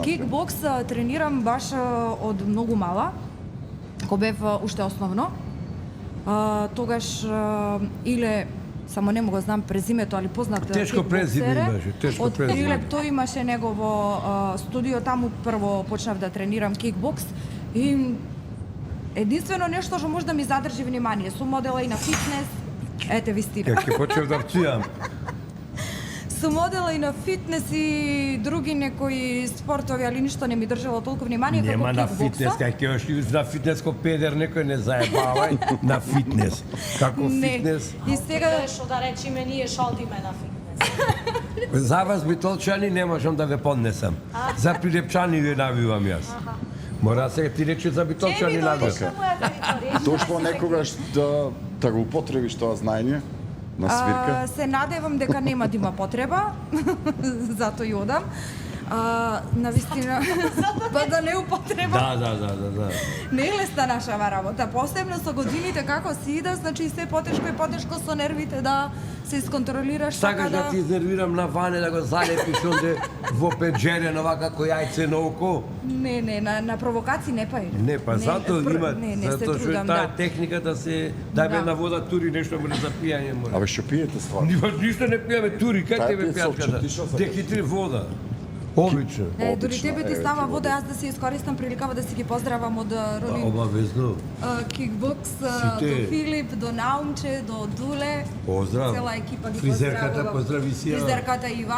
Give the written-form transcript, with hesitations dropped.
Кикбокс тренирам баш од многу мала, кога бев уште основно. Тогаш Иле, само не го знам презимето, али познат Тешко презиме имаше, тешко од презиме. Прилеп, тој имаше негово студио, таму прво почнав да тренирам кикбокс и единствено нешто што може да ми задржи внимание, сум модела и на фитнес, ете ви стига. Ја ќе почнев да пцујам. Сум одела и на фитнес и други некои спортови, али ништо не ми држало толку внимание Нема како на кикбокса. фитнес, кај ќе ош на фитнес ко педер, некој не заебавај на фитнес. Како Не. фитнес? И сега Што да речеме, ние шалдиме на фитнес. За вас битолчани не можам да ве поднесам. За прилепчани ве навивам јас. Мора сега ти рече за битолчани навивам. Дошло некогаш да го употребиш тоа знаење на свирка? се надевам дека нема да има потреба, затоа и одам. На вистина, па да не употреба. Да. Не е лесна нашава работа, посебно со годините како си иде, значи се потешко и потешко со нервите да се исконтролираш, Сакаш да ти изнервирам на Ване, да го залепиш онде во пеџерен, овака кој јајце на око? Не, на провокации не па иде. Не, па затоа има, не се затоа што е трудам, таа да. техника да се даде Да. на вода тури нешто може за пијање може. Абе, што пиете стварно? Ништо не пиеме тури, кај Тај тебе пиет сопче, пијатката? ти што сакаш? Дехидри вода. Одлично. Дури Одлично, тебе ти еве става ти вода, вода. јас да се искористам приликава да си ги поздравам од Ролин, Обавезно. кикбокс, Сите. до Филип, до Наумче, до Дуле, Поздрав. цела екипа ги Фризерката, поздравувам. поздрави си ја. Фризерката Иван.